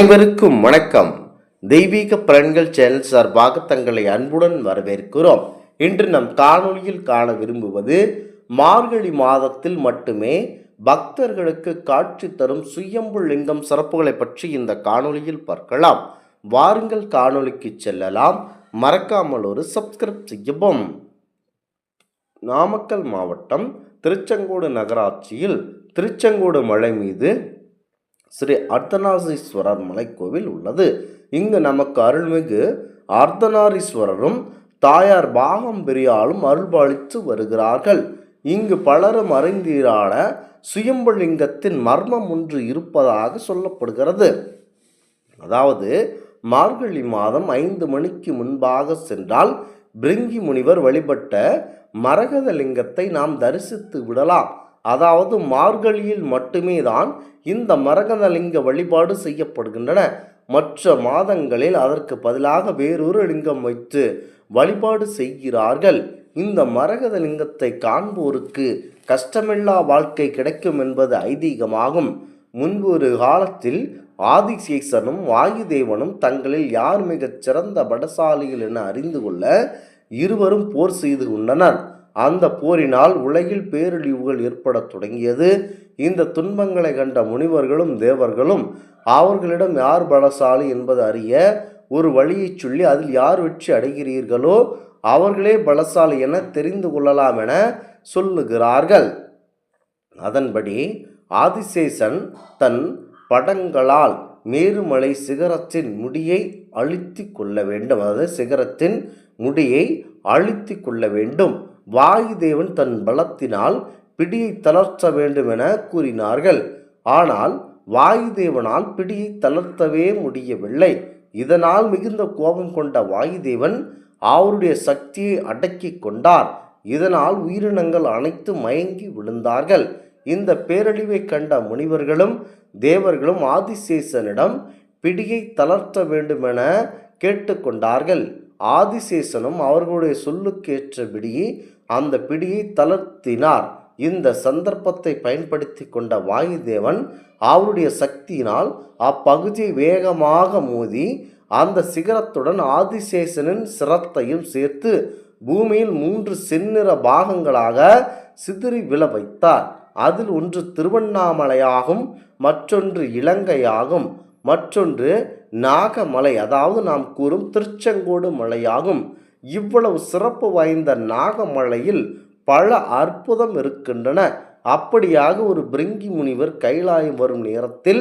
அனைவருக்கும் வணக்கம். தெய்வீக பலன்கள் சேனல் சார்பாக தங்களை அன்புடன் வரவேற்கிறோம். இன்று நம் காணொளியில் காண விரும்புவது மார்கழி மாதத்தில் மட்டுமே பக்தர்களுக்கு காட்சி தரும் சுயம்பு லிங்கம் சிறப்புகளை பற்றி இந்த காணொளியில் பார்க்கலாம். வாருங்கள் காணொளிக்கு செல்லலாம். மறக்காமல் ஒரு சப்ஸ்கிரைப் செய்யவும். நாமக்கல் மாவட்டம் திருச்செங்கோடு நகராட்சியில் திருச்செங்கோடு மலை மீது ஸ்ரீ அர்த்தநாரீஸ்வரர் மலைக்கோவில் உள்ளது. இங்கு நமக்கு அருள்மிகு அர்த்தநாரீஸ்வரரும் தாயார் பாகம் பெரியாலும் அருள்பாலித்து வருகிறார்கள். இங்கு பலரும் அறிந்தீரான சுயம்புலிங்கத்தின் மர்மம் ஒன்று இருப்பதாக சொல்லப்படுகிறது. அதாவது மார்கழி மாதம் 5 மணிக்கு முன்பாக சென்றால் பிரிங்கி முனிவர் வழிபட்ட மரகத லிங்கத்தை நாம் தரிசித்து விடலாம். அதாவது மார்கழியில் மட்டுமே தான் இந்த மரகதலிங்க வழிபாடு செய்யப்படுகின்றன. மற்ற மாதங்களில் அதற்கு பதிலாக வேறொரு லிங்கம் வைத்து வழிபாடு செய்கிறார்கள். இந்த மரகத லிங்கத்தை காண்போருக்கு கஷ்டமில்லா வாழ்க்கை கிடைக்கும் என்பது ஐதீகமாகும். முன்பு ஒரு காலத்தில் ஆதிசேஷனும் வாயுதேவனும் தங்களில் யார் மிகச் சிறந்த படசாலிகள் என அறிந்து கொள்ள இருவரும் போர் செய்து கொண்டனர். அந்த போரினால் உலகில் பேரழிவுகள் ஏற்பட தொடங்கியது. இந்த துன்பங்களை கண்ட முனிவர்களும் தேவர்களும் அவர்களிடம் யார் பலசாலி என்பது அறிய ஒரு வழியை சொல்லி அதில் யார் வெற்றி அடைகிறீர்களோ அவர்களே பலசாலி என தெரிந்து கொள்ளலாம் என சொல்லுகிறார்கள். அதன்படி ஆதிசேஷன் தன் படங்களால் மேருமலை சிகரத்தின் முடியை அழித்து கொள்ள வேண்டும். அதாவது சிகரத்தின் முடியை அழித்து கொள்ள வேண்டும். வாயுதேவன் தன் பலத்தினால் பிடியை தளர்த்த வேண்டும் என கூறினார்கள். ஆனால் வாயுதேவனால் பிடியை தளர்த்தவே முடியவில்லை. இதனால் மிகுந்த கோபம் கொண்ட வாயுதேவன் அவருடைய சக்தியை அடக்கி கொண்டார். இதனால் உயிரினங்கள் அனைத்து மயங்கி விழுந்தார்கள். இந்த பேரழிவை கண்ட முனிவர்களும் தேவர்களும் ஆதிசேஷனிடம் பிடியை தளர்த்த வேண்டும் என கேட்டுக்கொண்டார்கள். ஆதிசேஷனும் அவர்களுடைய சொல்லுக்கேற்றபடி அந்த பிடியை தளர்த்தினார். இந்த சந்தர்ப்பத்தை பயன்படுத்தி கொண்ட வாயுதேவன் அவருடைய சக்தியினால் அப்பகுதியை வேகமாக மோதி அந்த சிகரத்துடன் ஆதிசேஷனின் சிரத்தையும் சேர்த்து பூமியில் 3 செந்நிற பாகங்களாக சிதறி விழ வைத்தார். அதில் ஒன்று திருவண்ணாமலையாகும், மற்றொன்று இலங்கையாகும், மற்றொன்று நாகமலை, அதாவது நாம் கூறும் திருச்செங்கோடு மலையாகும். இவ்வளவு சிறப்பு வாய்ந்த நாகமலையில் பல அற்புதம் இருக்கின்றன. அப்படியாக ஒரு பிரிங்கி முனிவர் கைலாயம் வரும் நேரத்தில்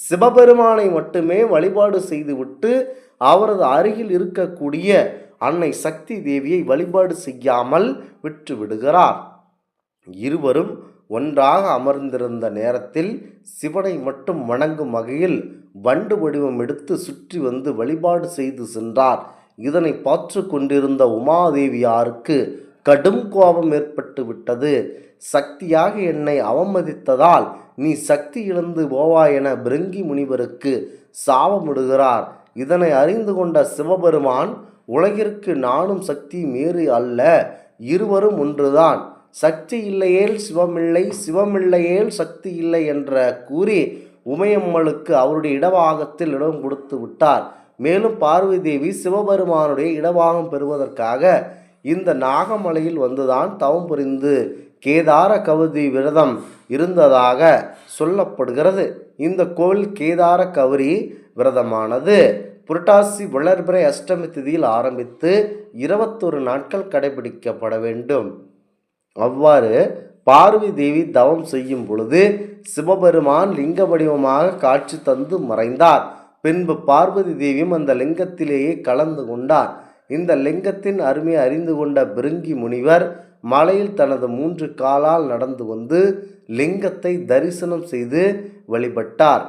சிவபெருமானை மட்டுமே வழிபாடு செய்துவிட்டு அவரது அருகில் இருக்கக்கூடிய அன்னை சக்தி தேவியை வழிபாடு செய்யாமல் விட்டு விடுகிறார். இருவரும் ஒன்றாக அமர்ந்திருந்த நேரத்தில் சிவனை மட்டும் வணங்கும் வகையில் வண்டு வடிவம் எடுத்து சுற்றி வந்து வழிபாடு செய்து சென்றார். இதனை பார்த்து கொண்டிருந்த உமாதேவியாருக்கு கடும் கோபம் ஏற்பட்டு விட்டது. சக்தியாக என்னை அவமதித்ததால் நீ சக்தி இழந்து போவாய் என பிரிங்கி முனிவருக்கு சாபமிடுகிறார். இதனை அறிந்து கொண்ட சிவபெருமான், உலகிற்கு நானும் சக்தி மேறு அல்ல, இருவரும் ஒன்றுதான். சக்தி இல்லையேல் சிவமில்லை, சிவமில்லையேல் சக்தி இல்லை என்ற கூறி உமையம்மளுக்கு அவருடைய இடபாகத்தில் இடம் கொடுத்து விட்டார். மேலும் பார்வதி தேவி சிவபெருமானுடைய இடபாகம் பெறுவதற்காக இந்த நாகமலையில் வந்துதான் தவம் புரிந்து கேதார கௌரி விரதம் இருந்ததாக சொல்லப்படுகிறது. இந்த கோவில் கேதார கௌரி விரதமானது புரட்டாசி வளர்பிறை அஷ்டமி திதியில் ஆரம்பித்து 21 நாட்கள் கடைபிடிக்கப்பட வேண்டும். அவ்வாறு பார்வதி தேவி தவம் செய்யும் பொழுது சிவபெருமான் லிங்க வடிவமாக காட்சி தந்து மறைந்தார். பின்பு பார்வதி தேவியும் அந்த லிங்கத்திலேயே கலந்து கொண்டார். இந்த லிங்கத்தின் அருமையை அறிந்து கொண்ட பிரிங்கி முனிவர் மலையில் தனது 3 காலால் நடந்து வந்து லிங்கத்தை தரிசனம் செய்து வழிபட்டார்.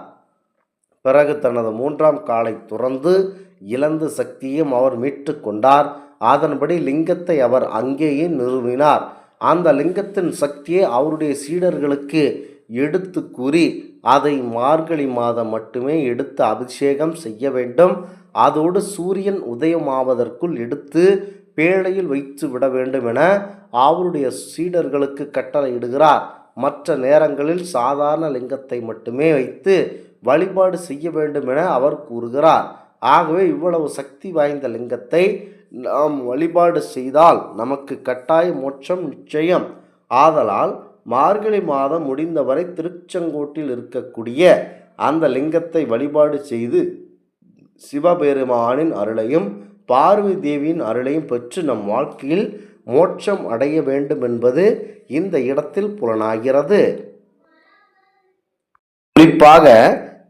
பிறகு தனது 3ஆம் காலை துறந்து இழந்த சக்தியையும் அவர் மீட்டு கொண்டார். அதன்படி லிங்கத்தை அவர் அங்கேயே நிறுவினார். அந்த லிங்கத்தின் சக்தியை அவருடைய சீடர்களுக்கு எடுத்து கூறி அதை மார்கழி மாதம் மட்டுமே எடுத்து அபிஷேகம் செய்ய வேண்டும். அதோடு சூரியன் உதயமாவதற்குள் எடுத்து பேழையில் வைத்து விட வேண்டும் என அவருடைய சீடர்களுக்கு கட்டளையிடுகிறார். மற்ற நேரங்களில் சாதாரண லிங்கத்தை மட்டுமே வைத்து வழிபாடு செய்ய வேண்டும் என அவர் கூறுகிறார். ஆகவே இவ்வளவு சக்தி வாய்ந்த லிங்கத்தை நாம் வழிபாடு செய்தால் நமக்கு கட்டாய மோட்சம் நிச்சயம். ஆதலால் மார்கழி மாதம் முடிந்தவரை திருச்செங்கோட்டில் இருக்கக்கூடிய அந்த லிங்கத்தை வழிபாடு செய்து சிவபெருமானின் அருளையும் பார்வதி தேவியின் அருளையும் பெற்று நம் வாழ்க்கையில் மோட்சம் அடைய வேண்டும் என்பது இந்த இடத்தில் புலனாகிறது. குறிப்பாக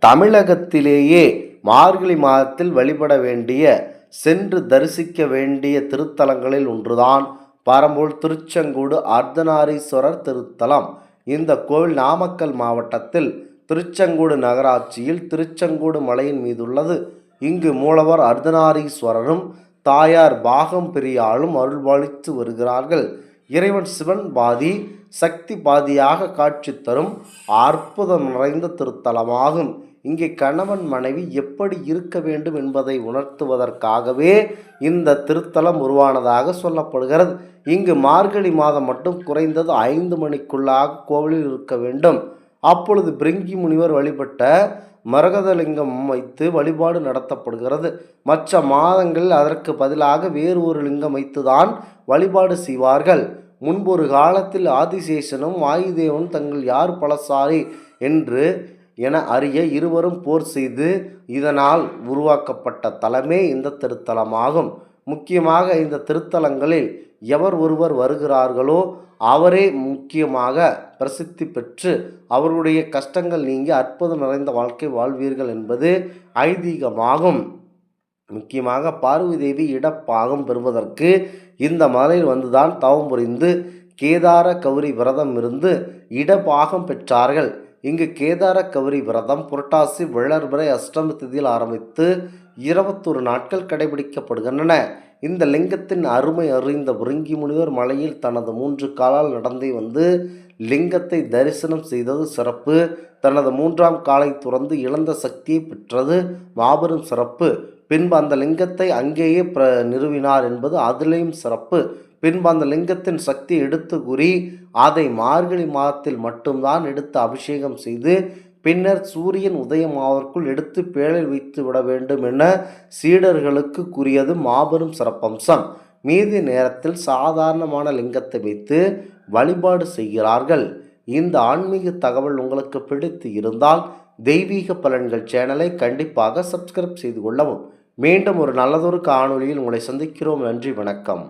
தமிழகத்திலேயே மார்கழி மாதத்தில் வழிபட வேண்டிய, சென்று தரிசிக்க வேண்டிய திருத்தலங்களில் ஒன்றுதான் பரம்பூர் திருச்செங்கோடு அர்த்தநாரீஸ்வரர் திருத்தலம். இந்த கோவில் நாமக்கல் மாவட்டத்தில் திருச்செங்கோடு நகராட்சியில் திருச்செங்கோடு மலையின் மீதுள்ளது. இங்கு மூலவர் அர்த்தநாரீஸ்வரரும் தாயார் பாகம் பெரியாளும் அருள்பாலித்து வருகிறார்கள். இறைவன் சிவன் பாதி சக்தி பாதியாக காட்சி தரும் அற்புதம் நிறைந்த திருத்தலமாகும். இங்கே கணவன் மனைவி எப்படி இருக்க வேண்டும் என்பதை உணர்த்துவதற்காகவே இந்த திருத்தலம் உருவானதாக சொல்லப்படுகிறது. இங்கு மார்கழி மாதம் மட்டும் குறைந்தது 5 மணிக்குள்ளாக கோவிலில் இருக்க வேண்டும். அப்பொழுது பிரிங்கி முனிவர் வழிபட்ட மரகதலிங்கம் வைத்து வழிபாடு நடத்தப்படுகிறது. மற்ற மாதங்களில் அதற்கு பதிலாக வேறு ஒரு லிங்கம் வைத்துதான் வழிபாடு செய்வார்கள். முன்பொரு காலத்தில் ஆதிசேஷனும் வாயுதேவனும் தங்கள் யார் பலசாரி என அறிய இருவரும் போர் செய்து இதனால் உருவாக்கப்பட்ட தலமே இந்த திருத்தலமாகும். முக்கியமாக இந்த திருத்தலங்களில் எவர் ஒருவர் வருகிறார்களோ அவரே முக்கியமாக பிரசித்தி பெற்று அவருடைய கஷ்டங்கள் நீங்கி அற்புதம் நிறைந்த வாழ்க்கை வாழ்வீர்கள் என்பது ஐதீகமாகும். முக்கியமாக பார்வதி தேவி இடப்பாகம் பெறுவதற்கு இந்த மலையில் வந்துதான் தவம் புரிந்து கேதார கௌரி விரதம் இருந்து இடப்பாகம் பெற்றார்கள். இங்கு கேதார கௌரி விரதம் புரட்டாசி வளர்பிறை அஷ்டமி திதியில் ஆரம்பித்து 21 நாட்கள் கடைபிடிக்கப்படுகின்றன. இந்த லிங்கத்தின் அருமை அறிந்த பிரிங்கி முனிவர் மலையில் தனது 3 காலால் நடந்தே வந்து லிங்கத்தை தரிசனம் செய்தது சிறப்பு. தனது 3ஆம் காலை துறந்து இழந்த சக்தியை பெற்றது மாபெரும் சிறப்பு. பின்பு அந்த லிங்கத்தை அங்கேயே நிறுவினார் என்பது அதிலேயும் சிறப்பு. பின்பு அந்த லிங்கத்தின் சக்தியை எடுத்து கூறி அதை மார்கழி மாதத்தில் மட்டும்தான் எடுத்து அபிஷேகம் செய்து பின்னர் சூரியன் உதயமாவதற்குள் எடுத்து பேழையில் வைத்து விட வேண்டும் என சீடர்களுக்கு கூறியது மாபெரும் சிறப்பம்சம். மீதி நேரத்தில் சாதாரணமான லிங்கத்தை வைத்து வழிபாடு செய்கிறார்கள். இந்த ஆன்மீக தகவல் உங்களுக்கு பிடித்து இருந்தால் தெய்வீக பலன்கள் சேனலை கண்டிப்பாக சப்ஸ்கிரைப் செய்து கொள்ளவும். மீண்டும் ஒரு நல்லதொரு காணொளியில் உங்களை சந்திக்கிறோம். நன்றி, வணக்கம்.